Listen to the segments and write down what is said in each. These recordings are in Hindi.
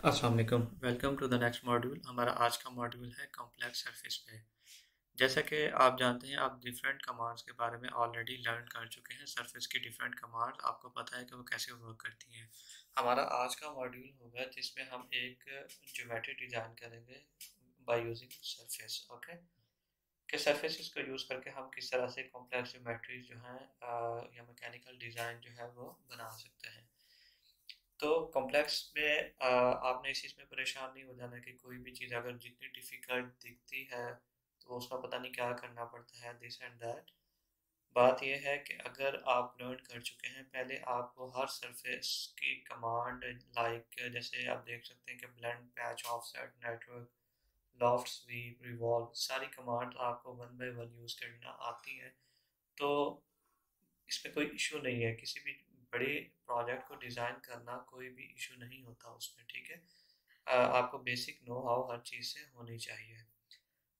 अस्सलाम वालेकुम। Welcome to the next module. हमारा आज का मॉड्यूल है कॉम्प्लेक्स सरफेस पे। जैसा कि आप जानते हैं, आप डिफरेंट कमांड्स के बारे में ऑलरेडी लर्न कर चुके हैं। सरफेस की डिफरेंट कमांड्स आपको पता है कि वो कैसे वर्क करती हैं। हमारा आज का मॉड्यूल होगा जिसमें हम एक ज्योमेट्री डिज़ाइन करेंगे बाय यूजिंग सरफेस। ओके, कि सरफेसेस को यूज़ करके हम किस तरह से कॉम्प्लेक्स ज्योमेट्री जो हैं या मैकेनिकल डिज़ाइन जो है वो बना सकते हैं। तो कॉम्प्लेक्स में आपने इस चीज़ में परेशान नहीं हो जाना कि कोई भी चीज़ अगर जितनी डिफ़िकल्ट दिखती है तो उसका पता नहीं क्या करना पड़ता है, दिस एंड दैट। बात यह है कि अगर आप लर्न कर चुके हैं, पहले आपको हर सरफेस की कमांड, लाइक जैसे आप देख सकते हैं कि blend, patch, offset, network, loft, sweep, revolve, सारी कमांड आपको वन बाय वन यूज़ करना आती है। तो इसमें कोई इशू नहीं है, किसी भी बड़े प्रोजेक्ट को डिज़ाइन करना कोई भी इशू नहीं होता उसमें, ठीक है। आपको बेसिक नो हाउ हर चीज़ से होनी चाहिए।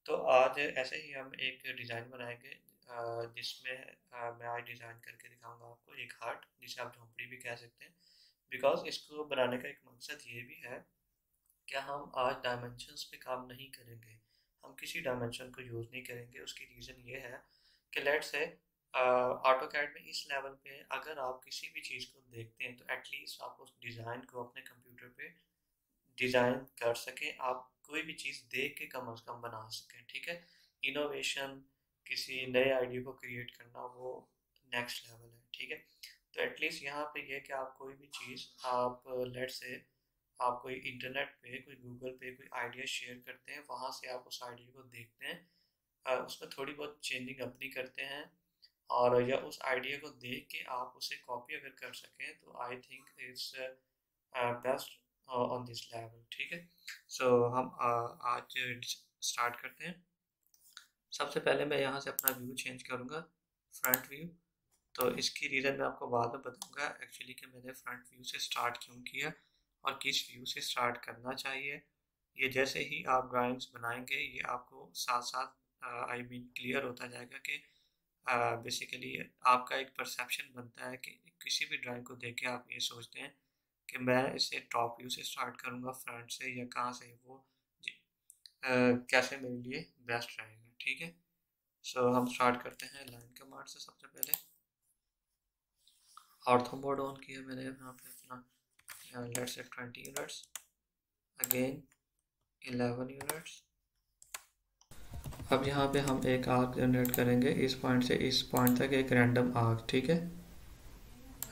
तो आज ऐसे ही हम एक डिज़ाइन बनाएंगे जिसमें मैं आज डिज़ाइन करके दिखाऊंगा आपको एक हार्ट, जिसे आप झोंपड़ी भी कह सकते हैं। बिकॉज इसको बनाने का एक मकसद ये भी है कि हम आज डायमेंशंस पे काम नहीं करेंगे, हम किसी डायमेंशन को यूज़ नहीं करेंगे। उसकी रीज़न ये है कि लेट से ऑटो कैड में इस लेवल पे अगर आप किसी भी चीज़ को देखते हैं तो एटलीस्ट आप उस डिज़ाइन को अपने कंप्यूटर पे डिज़ाइन कर सकें, आप कोई भी चीज़ देख के कम अज़ कम बना सकें, ठीक है। इनोवेशन, किसी नए आइडिया को क्रिएट करना, वो नेक्स्ट लेवल है, ठीक है। तो एटलीस्ट यहाँ पे ये कि आप कोई भी चीज़ आप लेट से आप कोई इंटरनेट पे, कोई गूगल पे कोई आइडिया शेयर करते हैं, वहाँ से आप उस आइडिया को देखते हैं, उसमें थोड़ी बहुत चेंजिंग अपनी करते हैं, और या उस आइडिया को देख के आप उसे कॉपी अगर कर सकें तो आई think it's best on this level, ठीक है। सो हम आज स्टार्ट करते हैं। सबसे पहले मैं यहाँ से अपना व्यू चेंज करूँगा, फ्रंट व्यू। तो इसकी रीज़न मैं आपको बाद में बताऊँगा एक्चुअली कि मैंने फ्रंट व्यू से स्टार्ट क्यों किया और किस व्यू से स्टार्ट करना चाहिए। ये जैसे ही आप ड्राइंग्स बनाएंगे ये आपको साथ साथ आई मीन क्लियर होता जाएगा कि बेसिकली आपका एक परसेप्शन बनता है कि किसी भी ड्राइंग को देख के आप ये सोचते हैं कि मैं इसे टॉप व्यू से स्टार्ट करूँगा, फ्रंट से या कहाँ से, वो कैसे मेरे लिए बेस्ट रहेगा, ठीक है। सो हम स्टार्ट करते हैं लाइन कमांड से। सबसे पहले ऑर्थो मोड ऑन किया मैंने यहाँ पे अपना, let's say 20 units, again 11 units. अब यहाँ पे हम एक आर्क जनरेट करेंगे इस पॉइंट से इस पॉइंट तक, एक रैंडम आर्क, ठीक है।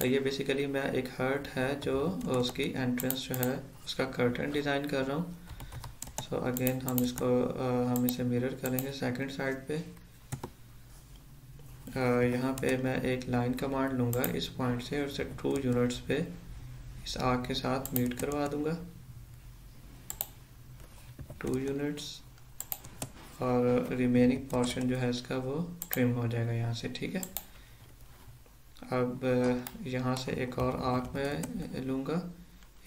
ये बेसिकली मैं एक हर्ट है जो उसकी एंट्रेंस जो है उसका कर्टन डिज़ाइन कर रहा हूँ। सो अगेन हम इसको हम इसे मिरर करेंगे सेकंड साइड पे। यहाँ पे मैं एक लाइन कमांड लूँगा इस पॉइंट से और उसे 2 यूनिट्स पे इस आर्क के साथ मीट करवा दूँगा, 2 यूनिट्स, और रिमेनिंग पोर्शन जो है इसका वो ट्रिम हो जाएगा यहाँ से, ठीक है। अब यहाँ से एक और आर्क मैं लूँगा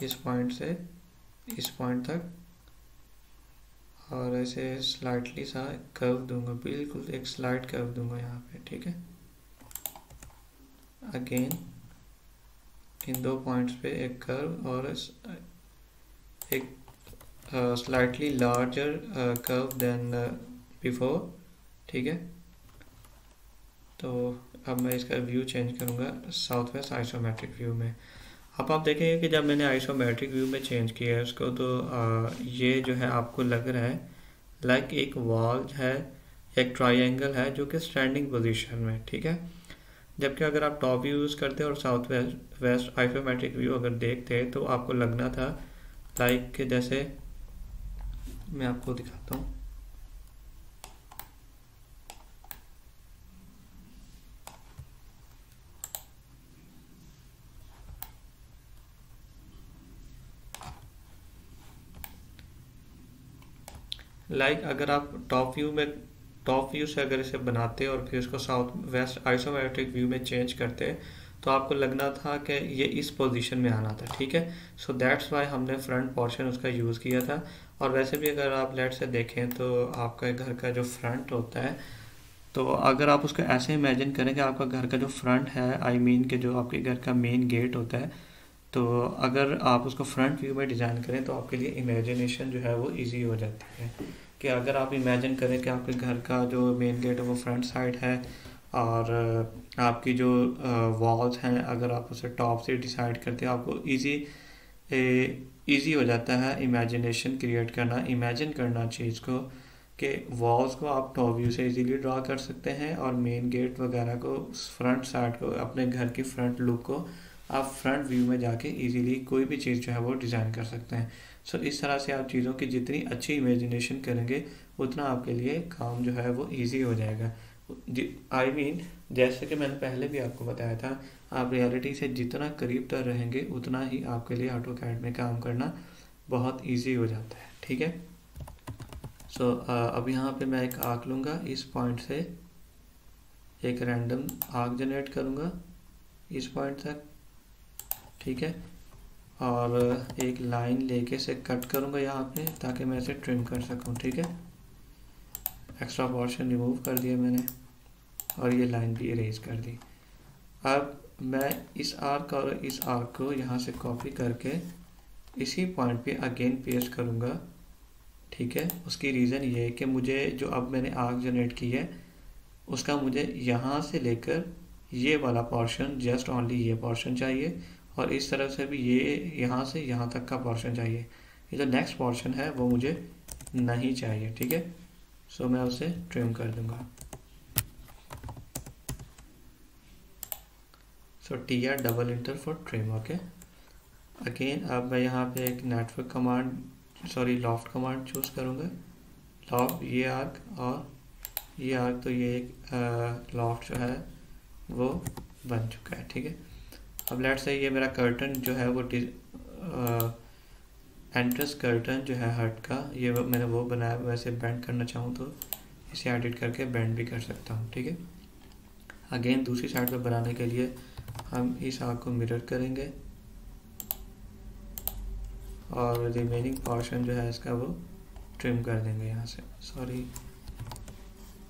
इस पॉइंट से इस पॉइंट तक, और ऐसे स्लाइटली सा कर्व दूंगा, बिल्कुल एक स्लाइड कर्व दूंगा यहाँ पे, ठीक है। अगेन इन 2 पॉइंट्स पे एक कर्व और एक slightly larger curve than before, ठीक है। तो अब मैं इसका व्यू चेंज करूँगा साउथ वेस्ट आइसोमेट्रिक व्यू में। अब आप देखेंगे कि जब मैंने आइसोमेट्रिक व्यू में चेंज किया है उसको, तो ये जो है आपको लग रहा है लाइक एक वॉल है, एक ट्राइंगल है जो कि स्टैंडिंग पोजीशन में, ठीक है। जबकि अगर आप टॉप व्यू यूज़ करते और साउथ वेस्ट आइसोमेट्रिक व्यू अगर देखते तो आपको लगना था लाइक, जैसे मैं आपको दिखाता हूँ। अगर आप टॉप व्यू से अगर इसे बनाते और फिर इसको साउथ वेस्ट आइसोमेट्रिक व्यू में चेंज करते तो आपको लगना था कि ये इस पोजीशन में आना था, ठीक है। सो दैट्स वाई हमने फ्रंट पोर्शन उसका यूज़ किया था। और वैसे भी अगर आप लेट से देखें तो आपका घर का जो फ्रंट होता है, तो अगर आप उसको ऐसे इमेजिन करें कि आपका घर का जो फ्रंट है, आई मीन कि जो आपके घर का मेन गेट होता है, तो अगर आप उसको फ्रंट व्यू में डिज़ाइन करें तो आपके लिए इमेजिनेशन जो है वो इजी हो जाती है। कि अगर आप इमेजिन करें कि आपके घर का जो मेन गेट है वो फ्रंट साइड है, और आपकी जो वॉल्स हैं अगर आप उसे टॉप से डिसाइड करते हैं, आपको इजी हो जाता है इमेजिनेशन क्रिएट करना, इमेजिन करना चीज़ को, कि वॉल्स को आप टॉप व्यू से इजीली ड्रा कर सकते हैं और मेन गेट वगैरह को, फ्रंट साइड को, अपने घर की फ्रंट लुक को आप फ्रंट व्यू में जाके इजीली कोई भी चीज़ जो है वो डिज़ाइन कर सकते हैं। सो इस तरह से आप चीज़ों की जितनी अच्छी इमेजिनेशन करेंगे उतना आपके लिए काम जो है वो इजी हो जाएगा। आई मीन जैसे कि मैंने पहले भी आपको बताया था, आप रियलिटी से जितना करीब तर रहेंगे उतना ही आपके लिए ऑटोकैड में काम करना बहुत इजी हो जाता है। ठीक है। सो अब यहाँ पे मैं एक आर्क लूँगा, इस पॉइंट से एक रैंडम आर्क जनरेट करूँगा इस पॉइंट तक। ठीक है। और एक लाइन लेके से कट करूँगा यहाँ पे ताकि मैं इसे ट्रिम कर सकूँ। ठीक है। एक्स्ट्रा पोर्शन रिमूव कर दिया मैंने और ये लाइन भी इरेज कर दी। अब मैं इस आर्क और इस आर्क को यहाँ से कॉपी करके इसी पॉइंट पे अगेन पेस्ट करूँगा। ठीक है। उसकी रीज़न ये है कि मुझे जो अब मैंने आर्क जनरेट की है उसका मुझे यहाँ से लेकर ये वाला पोर्शन, जस्ट ओनली ये पोर्शन चाहिए, और इस तरफ से भी ये यहाँ से यहाँ तक का पोर्शन चाहिए। ये जो नेक्स्ट पोर्शन है वो मुझे नहीं चाहिए। ठीक है। सो मैं उसे ट्रिम कर दूँगा। सो TR double inter for trim. Okay. Again अब मैं यहाँ पे एक network command, sorry loft command choose करूँगा। लॉफ्ट ये आर्क और ये आर्क, तो ये एक लॉफ्ट जो है वो बन चुका है। ठीक है। अब लेट्स से ये मेरा कर्टन जो है वो एंट्रेंस कर्टन जो है हट का, ये मैंने वो बनाया। वैसे बेंड करना चाहूँ तो इसे एडिट करके बेंड भी कर सकता हूँ। ठीक है। अगेन दूसरी साइड पे बनाने के लिए हम इस आर्क को मिरर करेंगे और रिमेनिंग पोर्शन जो है इसका वो ट्रिम कर देंगे यहाँ से। सॉरी,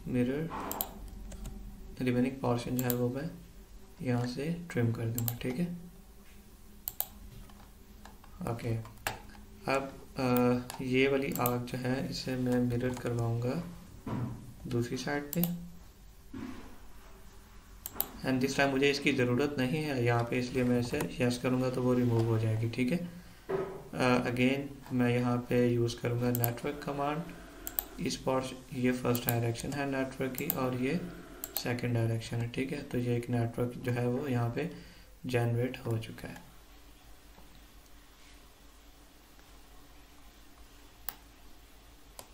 मिरर, रिमेनिंग पोर्शन जो है वो मैं यहाँ से ट्रिम कर दूँगा। ठीक है। ओके। अब ये वाली आर्क जो है इसे मैं मिरर करवाऊँगा दूसरी साइड पे, एंड दिस टाइम मुझे इसकी ज़रूरत नहीं है यहाँ पे, इसलिए मैं इसे यस करूँगा तो वो रिमूव हो जाएगी। ठीक है। अगेन मैं यहाँ पे यूज़ करूँगा नेटवर्क कमांड। इस पोर्शन, ये फर्स्ट डायरेक्शन है नेटवर्क की और ये सेकंड डायरेक्शन है। ठीक है। तो ये एक नेटवर्क जो है वो यहाँ पे जनरेट हो चुका है।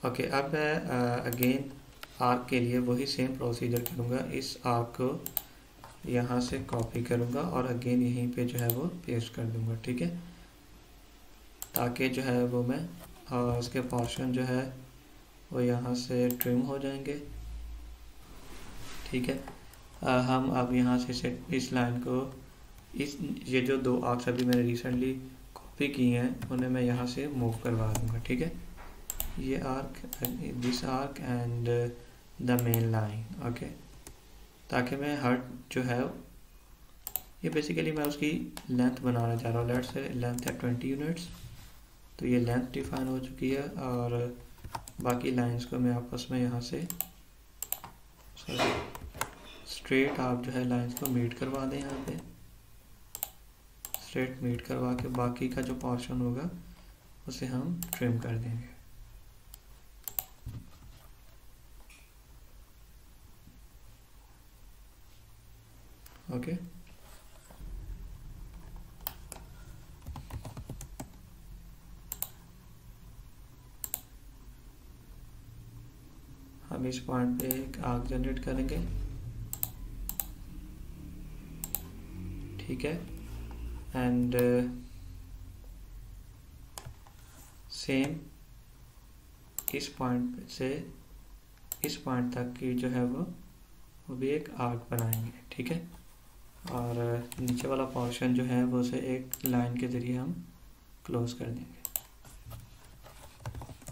ओके। अब मैं अगेन आर्क के लिए वही सेम प्रोसीजर करूँगा। इस आर्क को यहाँ से कॉपी करूँगा और अगेन यहीं पे जो है वो पेस्ट कर दूँगा। ठीक है। ताकि जो है वो मैं उसके पोर्शन जो है वो यहाँ से ट्रिम हो जाएंगे। ठीक है। हम अब यहाँ से इस लाइन को, ये जो दो आर्क्स अभी मैंने रिसेंटली कॉपी की हैं उन्हें मैं यहाँ से मूव करवा दूँगा। ठीक है। ये arc, this arc and the main line. Okay. ताकि मैं हर जो है ये बेसिकली मैं उसकी लेंथ बनाना चाह रहा हूँ। लेट्स से लेंथ है 20 यूनिट्स, तो ये लेंथ डिफाइन हो चुकी है और बाकी लाइंस को मैं आपस में यहाँ से स्ट्रेट आप जो है लाइंस को मीट करवा दें। यहाँ पे स्ट्रेट मीट करवा के बाकी का जो पोर्शन होगा उसे हम ट्रिम कर देंगे। ओके। हम इस पॉइंट पे एक आर्क जनरेट करेंगे। ठीक है। एंड सेम इस पॉइंट से इस पॉइंट तक की जो है वो भी एक आर्क बनाएंगे। ठीक है। और नीचे वाला पोर्शन जो है वो उसे एक लाइन के ज़रिए हम क्लोज कर देंगे।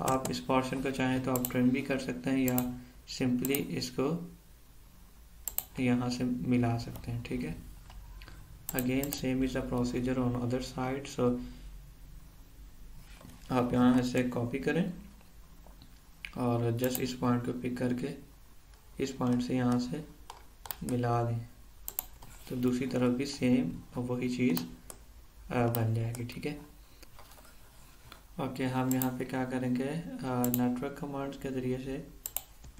आप इस पोर्शन को चाहें तो आप ट्रिम भी कर सकते हैं या सिंपली इसको यहाँ से मिला सकते हैं। ठीक है। Again same is the procedure on other side. So आप यहाँ से कॉपी करें और जस्ट इस पॉइंट को पिक करके इस पॉइंट से यहाँ से मिला दें, तो दूसरी तरफ भी सेम वही चीज़ बन जाएगी। ठीक है, ओके। हम यहाँ पे क्या करेंगे, नेटवर्क कमांड्स के ज़रिए से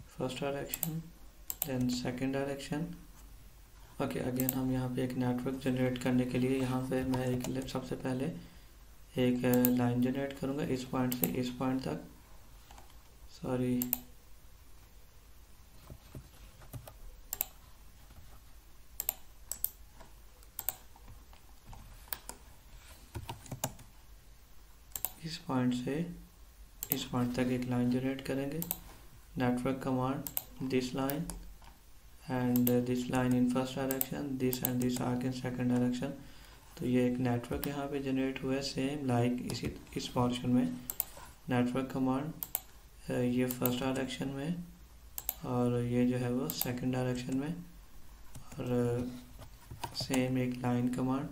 first direction then second direction. Okay, again हम यहाँ पे एक नेटवर्क जनरेट करने के लिए यहाँ पे मैं एक सबसे पहले एक लाइन जनरेट करूँगा इस पॉइंट से इस पॉइंट तक। सॉरी, इस पॉइंट से इस पॉइंट तक एक लाइन जनरेट करेंगे। Network command this line and this line in first direction, this and this arc in second direction. तो ये एक नेटवर्क यहाँ पे जनरेट हुआ है सेम लाइक इस पोर्शन में। नेटवर्क कमांड ये फर्स्ट डायरेक्शन में और ये जो है वो सेकंड डायरेक्शन में, और सेम एक लाइन कमांड।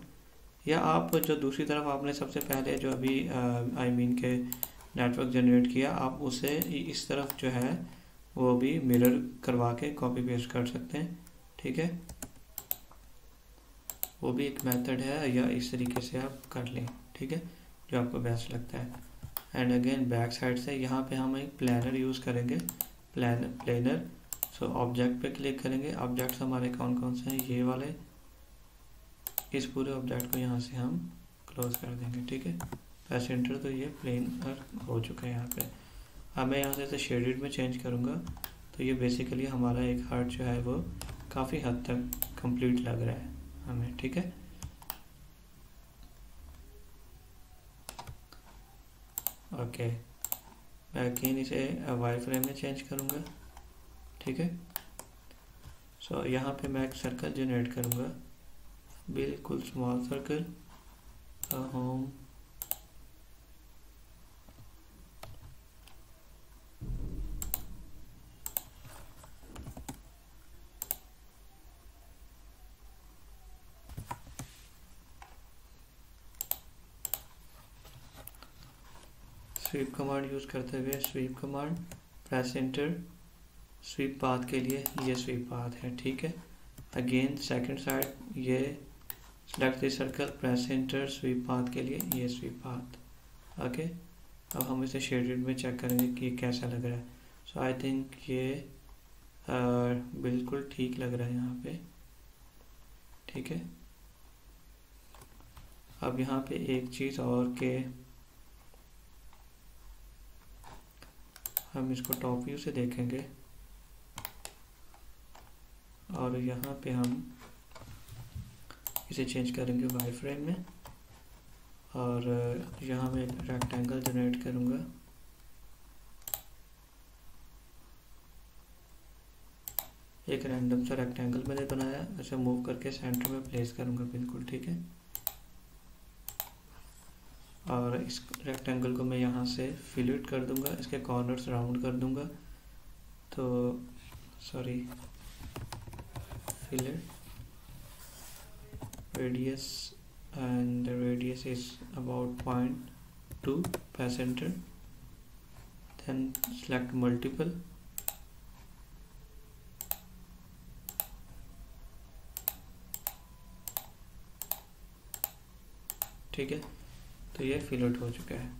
या आप जो दूसरी तरफ आपने सबसे पहले जो अभी के नेटवर्क जनरेट किया, आप उसे इस तरफ जो है वो भी मिरर करवा के कॉपी पेस्ट कर सकते हैं। ठीक है, वो भी एक मेथड है, या इस तरीके से आप कर लें। ठीक है, जो आपको बेस्ट लगता है। एंड अगेन बैक साइड से यहाँ पे हम एक प्लानर यूज़ करेंगे, प्लानर। सो ऑब्जेक्ट पे क्लिक करेंगे। ऑब्जेक्ट्स हमारे कौन कौन से हैं, ये वाले। इस पूरे ऑब्जेक्ट को यहाँ से हम क्लोज कर देंगे। ठीक है, प्रेस एंटर, तो ये प्लेनर हो चुका है यहाँ पे। अब मैं यहाँ से शेडेड में चेंज करूँगा, तो ये बेसिकली हमारा एक हार्ट जो है वो काफ़ी हद तक कंप्लीट लग रहा है हमें। ठीक है, ओके। मैं अगेन इसे वाई फ्रेम में चेंज करूँगा। ठीक है, सो यहाँ पे मैं एक सर्कल जनरेट करूँगा, बिल्कुल small circle, home. Sweep command use करते हुए sweep command, press enter. Sweep path के लिए ये स्वीप पाथ है। ठीक है, अगेन सेकंड साइड ये select this circle, press enter. Sweep path के लिए ये स्वीप पाथ। ओके, अब हम इसे शेडेड में चेक करेंगे कि ये कैसा लग रहा है। सो आई थिंक ये बिल्कुल ठीक लग रहा है यहाँ पे। ठीक है, अब यहाँ पे एक चीज़ और के हम इसको टॉप व्यू से देखेंगे, और यहाँ पे हम इसे चेंज करेंगे वाई फ्रेम में, और यहाँ मैं एक रेक्टेंगल जनरेट करूँगा। एक रैंडम सा रेक्टेंगल मैंने बनाया, इसे मूव करके सेंटर में प्लेस करूँगा बिल्कुल। ठीक है, और इस रेक्टेंगल को मैं यहाँ से फिलेट कर दूँगा, इसके कॉर्नर्स राउंड कर दूँगा। तो sorry, fillet radius, and the radius is about 0.2, press enter, then select multiple, ठीक है, तो ये फिलेट हो चुका है।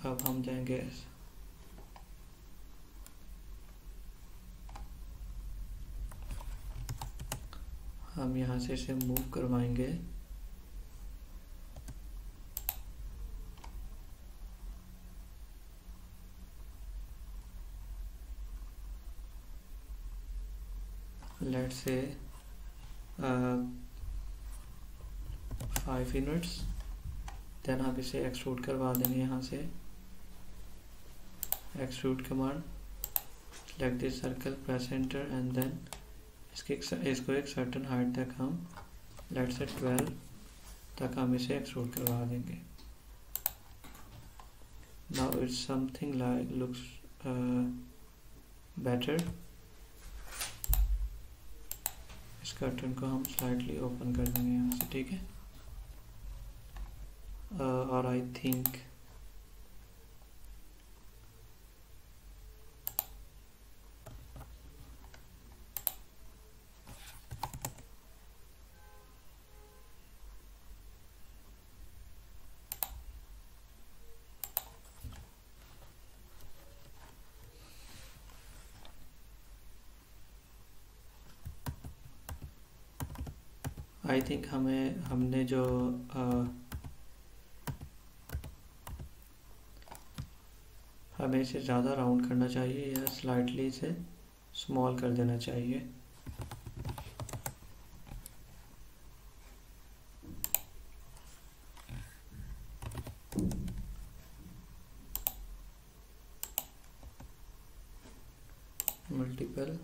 अब हम जाएंगे हम यहाँ से इसे मूव करवाएंगे लेट्स से 5 यूनिट्स। देन आप इसे एक्सट्रूड करवा देंगे यहाँ से, extrude command, select this circle, press enter, and then इसको एक सर्टेन हाइट तक हम लेट्स से 12 तक हम इसे एक्सट्रूड करवा देंगे। Now it's something like looks better. Curtain को हम स्लाइटली ओपन कर देंगे यहाँ से, ठीक है। और आई थिंक हमने जो हमें इसे ज़्यादा राउंड करना चाहिए या स्लाइटली इसे स्मॉल कर देना चाहिए। मल्टीपल,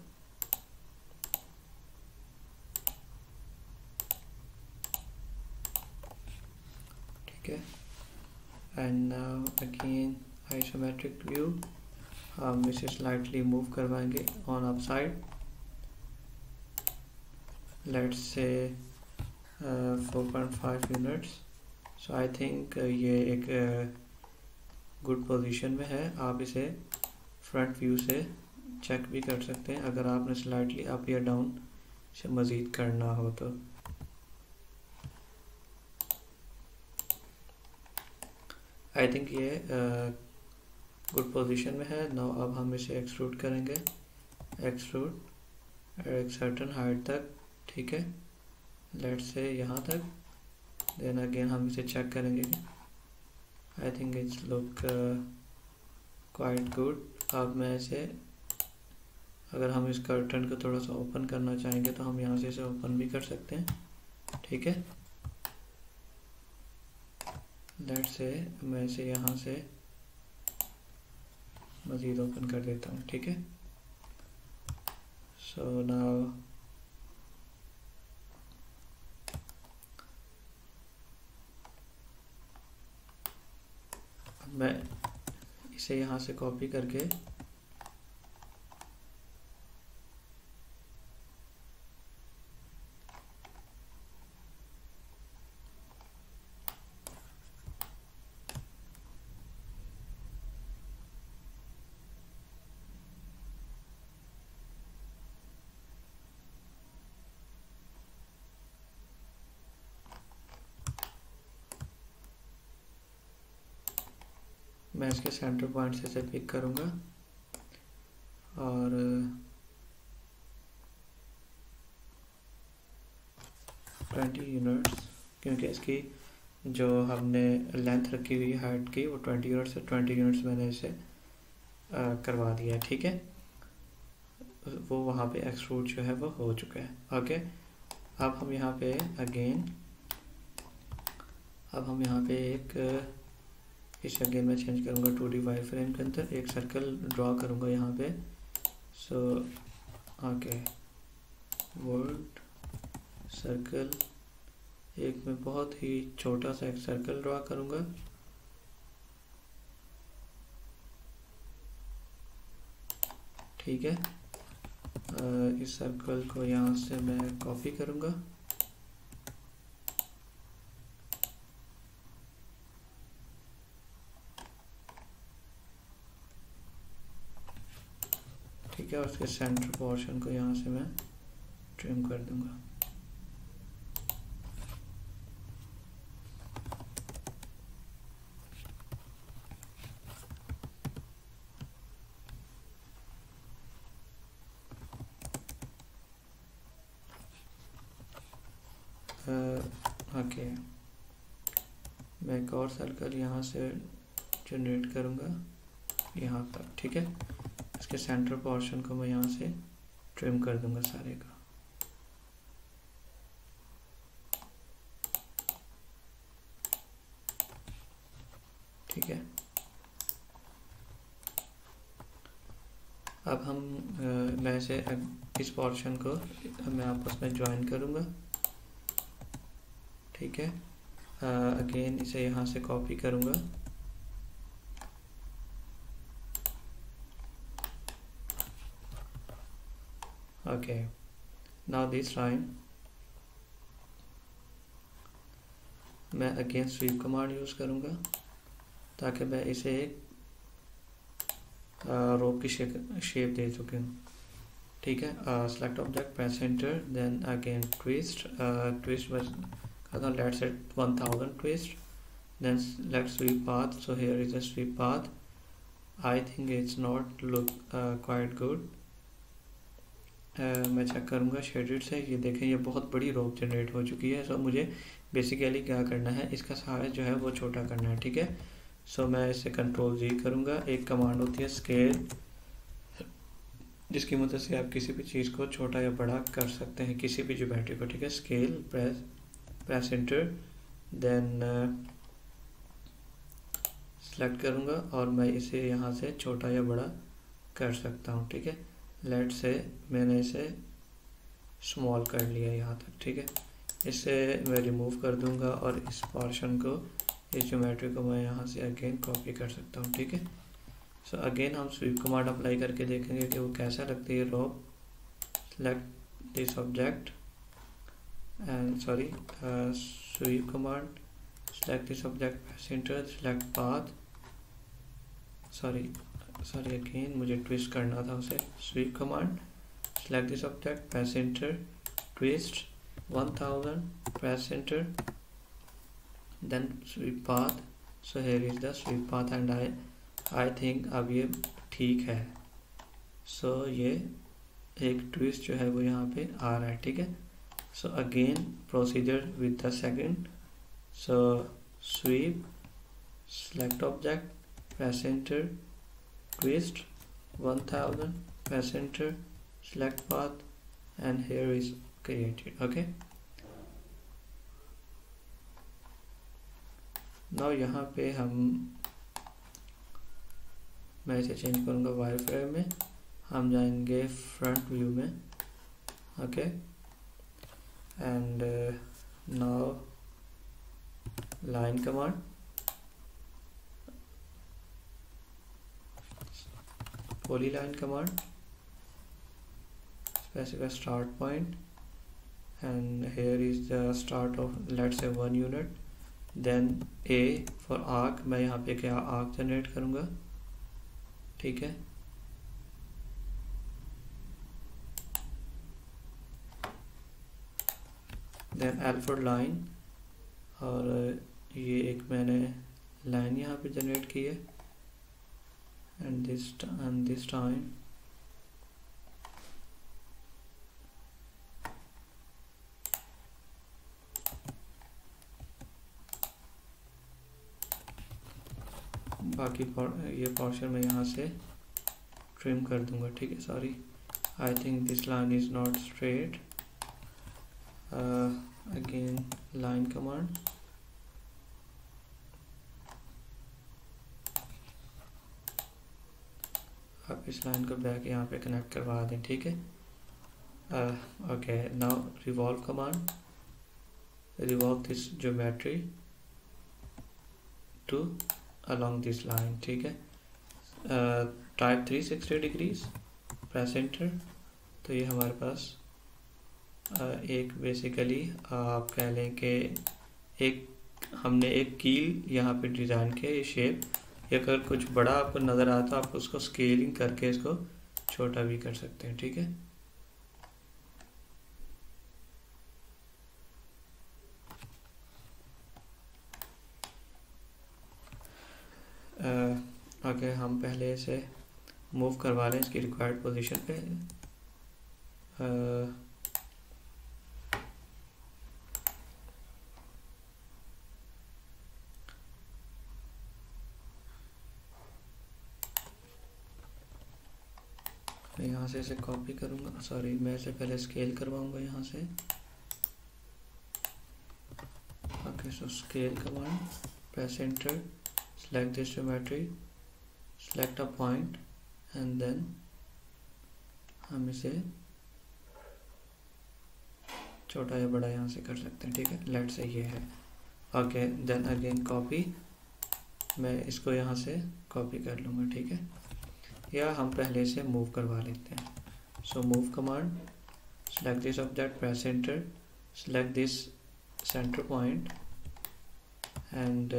ठीक है। And now again isometric view, हम इसे स्लाइटली मूव करवाएंगे on up side, let's say 4.5 units. So I think ये एक गुड पोजीशन में है। आप इसे फ्रंट व्यू से चेक भी कर सकते हैं अगर आपने स्लाइटली अप या डाउन से मज़ीद करना हो तो। आई थिंक ये गुड पोजीशन में है। नाउ अब हम इसे एक्सट्रूड करेंगे, एक्सट्रूड एक सर्टन हाइट तक, ठीक है, लेट्स से यहाँ तक। देन अगेन हम इसे चेक करेंगे। आई think it's look quite good. अब मैं इसे, अगर हम इस कर्टन को थोड़ा सा ओपन करना चाहेंगे तो हम यहाँ से इसे ओपन भी कर सकते हैं, ठीक है। लेट्स से मैं इसे यहाँ से मज़ीद ओपन कर देता हूँ, ठीक है। सो नाउ मैं इसे यहाँ से कॉपी करके मैं इसके सेंटर पॉइंट से इसे पिक करूँगा और ट्वेंटी यूनिट्स, क्योंकि इसकी जो हमने लेंथ रखी हुई हाइट की वो 20 यूनिट्स है, 20 यूनिट्स मैंने इसे करवा दिया है, ठीक है। वो वहाँ पे एक्सट्रूड जो है वो हो चुका है। ओके, अब हम यहाँ पे अगेन, अब हम यहाँ पे एक इसे अगेन मैं चेंज करूँगा 2D वाई फ्रेम के अंदर, एक सर्कल ड्रॉ करूँगा यहाँ पे। सो ओके, वर्ड सर्कल, एक मैं बहुत ही छोटा सा एक सर्कल ड्रॉ करूँगा। ठीक है, इस सर्कल को यहाँ से मैं कॉपी करूँगा, ठीक है, और उसके सेंटर पोर्शन को यहाँ से मैं ट्रिम कर दूँगा। ओके, मैं एक और सर्कल यहाँ से जनरेट करूँगा यहाँ तक, ठीक है। इसके सेंटर पोर्शन को मैं यहाँ से ट्रिम कर दूँगा सारे का। ठीक है, अब हम मैं से इस पोर्शन को मैं आपस में ज्वाइन करूँगा। ठीक है, अगेन इसे यहाँ से कॉपी करूँगा, ओके। नाउ दिस लाइन मैं अगेन स्वीप कमांड यूज़ करूँगा ताकि मैं इसे एक रोप की शेप दे चुकी हूँ, ठीक है। Select object, press enter, then again twist, twist में करता हूँ let's set 1000 twist, then let's sweep path, so here is a sweep path, I think it's not look quite good. मैं चेक करूँगा शेडेड से, ये देखें ये बहुत बड़ी रोप जनरेट हो चुकी है। सो मुझे बेसिकली क्या करना है, इसका साइज जो है वो छोटा करना है, ठीक है। सो मैं इसे कंट्रोल जी करूँगा। एक कमांड होती है स्केल, जिसकी मदद से आप किसी भी चीज़ को छोटा या बड़ा कर सकते हैं, किसी भी ज्योमेट्री को, ठीक है। Scale, press enter, then select करूँगा और मैं इसे यहाँ से छोटा या बड़ा कर सकता हूँ, ठीक है। लेट से मैंने इसे स्मॉल कर लिया यहाँ तक, ठीक है। इससे मैं रिमूव कर दूँगा और इस पोर्शन को, इस ज्योमेट्री को मैं यहाँ से अगेन कॉपी कर सकता हूँ, ठीक है। सो अगेन हम स्वीप कमांड अप्लाई करके देखेंगे कि वो कैसा लगती है rope. Select this object and sweep command, select this object, press enter, select path, sorry again मुझे ट्विस्ट करना था उसे। Sweep command, select this object, press enter, twist 1000, press enter, then sweep path, so here is the sweep path and I think अब ये ठीक है। सो ये एक ट्विस्ट जो है वो यहाँ पे आ रहा है, ठीक है। So again procedure with the second, so sweep, select object, press enter, twist 1000, press enter, select path, and here is created, okay। now यहाँ पे मैं इसे चेंज करूँगा वायर फ्रेम में, हम जाएंगे फ्रंट व्यू में, okay. And now line command, polyline command, specify start point, and here is the start of let's say 1 unit, then A for arc, मैं यहाँ पे क्या arc जनरेट करूँगा, ठीक है। then L for line, और ये एक मैंने लाइन यहाँ पे जनरेट की है, and this time बाकी ये पोर्शन में यहाँ से ट्रिम कर दूंगा, ठीक है। Sorry, I think this line is not straight. Again line command, आप इस लाइन को बैक यहाँ पे कनेक्ट करवा दें, ठीक है। Okay, now revolve command, revolve this geometry to along this line, ठीक है। टाइप 360 डिग्रीज, प्रेस एंटर, तो ये हमारे पास एक बेसिकली आप कह लें कि एक हमने एक कील यहाँ पे डिज़ाइन किया, ये शेप। अगर कुछ बड़ा आपको नज़र आता तो आप उसको स्केलिंग करके इसको छोटा भी कर सकते हैं, ठीक है। ओके, हम पहले इसे मूव करवा लें इसकी रिक्वायर्ड पोजीशन पे। मैं यहाँ से इसे कॉपी करूँगा, सॉरी मैं इसे पहले स्केल करवाऊँगा यहाँ से। Okay, so scale command, press enter, select this geometry, select a point, and then हम इसे छोटा या बड़ा यहाँ से कर सकते हैं, ठीक है। लेट्स से ये है, ओके। देन अगेन कॉपी, मैं इसको यहाँ से कॉपी कर लूँगा, ठीक है। या हम पहले से मूव करवा लेते हैं। So move command, select this object, press enter, select this center point, and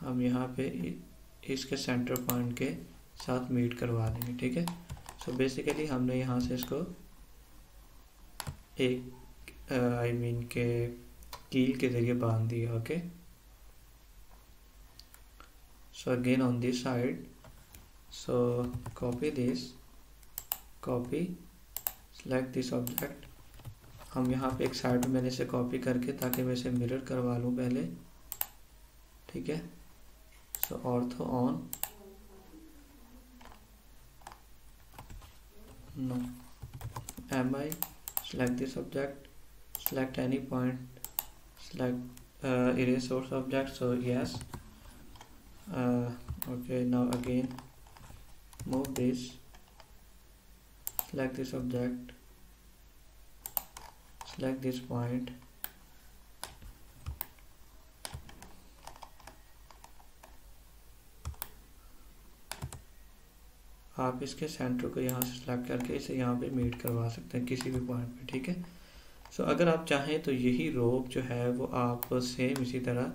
हम यहाँ पे इसके सेंटर पॉइंट के साथ मीट करवा देंगे, ठीक है। सो बेसिकली हमने यहाँ से इसको एक आई मीन के कील के ज़रिए बांध दिया, okay. So again on this side, so copy this, copy, select this object. हम यहाँ पे एक साइड में मैंने इसे कॉपी करके ताकि मैं इसे मिरर करवा लूँ पहले, ठीक है। So ortho on, no, mi, select this object, select any point, select erase source object, so yes. Okay, now again move this, select this object, select this point, आप इसके सेंटर को यहाँ से सिलेक्ट करके इसे यहाँ पे मीट करवा सकते हैं किसी भी पॉइंट पे, ठीक है। सो अगर आप चाहें तो यही रोप जो है वो आप सेम इसी तरह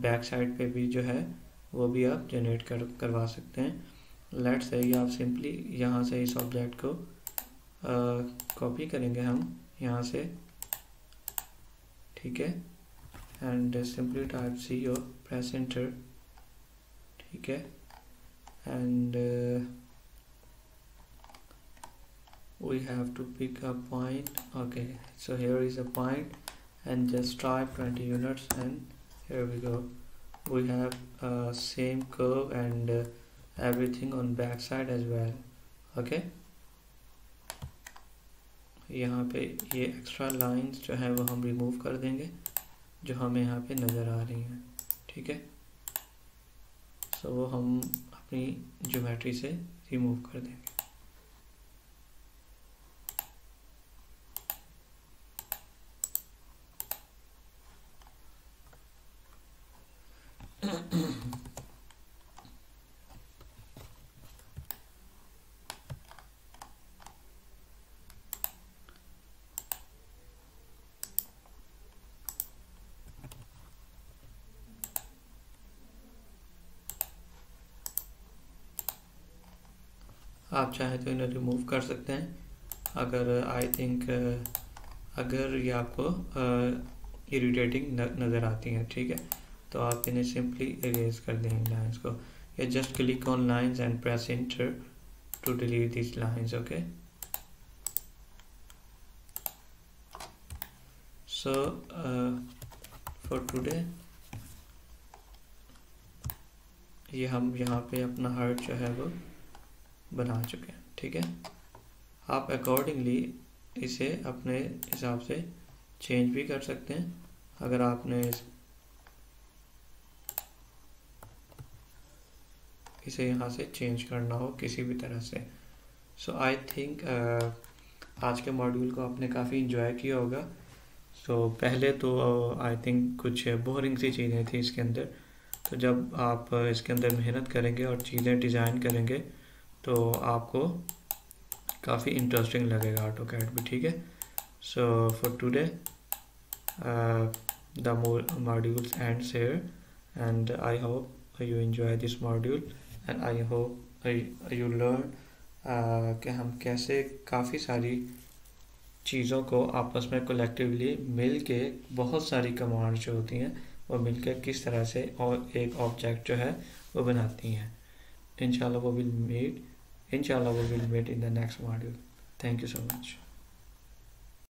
बैक साइड पे भी जो है वो भी आप जनरेट करवा सकते हैं। लेट्स से आप सिंपली यहाँ से इस ऑब्जेक्ट को कॉपी करेंगे हम यहाँ से, ठीक है, and simply type CO, press enter, ठीक है, and we have to pick a point. Okay, so here is a point and just type 20 units and here we go. We have same curve and everything on back side as well, okay। यहाँ पे ये एक्स्ट्रा लाइंस जो है वो हम रिमूव कर देंगे जो हमें यहाँ पे नज़र आ रही हैं, ठीक है। सो वो हम अपनी ज्योमेट्री से रिमूव कर देंगे। आप चाहें तो इन्हें रिमूव कर सकते हैं अगर आई थिंक अगर ये आपको इरिटेटिंग नज़र आती हैं, ठीक है, तो आप इन्हें सिंपली इरेज कर देंगे लाइंस को, या just click on lines and press enter to delete this lines, okay. So for today ये हम यहाँ पे अपना हार्ट जो है वो बना चुके हैं, ठीक है। आप अकॉर्डिंगली इसे अपने हिसाब से चेंज भी कर सकते हैं अगर आपने इसे यहाँ से चेंज करना हो किसी भी तरह से। सो आई थिंक आज के मॉड्यूल को आपने काफ़ी इंजॉय किया होगा। सो पहले तो आई थिंक कुछ बोरिंग सी चीज़ें थी इसके अंदर, तो जब आप इसके अंदर मेहनत करेंगे और चीज़ें डिज़ाइन करेंगे तो आपको काफ़ी इंटरेस्टिंग लगेगा AutoCAD भी, ठीक है। सो for today the modules ends here and I hope you enjoy this module and I hope you learn कि हम कैसे काफ़ी सारी चीज़ों को आपस में कलेक्टिवली मिल के बहुत सारी कमांड्स जो होती हैं वो मिल के किस तरह से और एक ऑब्जेक्ट जो है वो बनाती हैं। Inshallah we will meet in the next module. Thank you so much.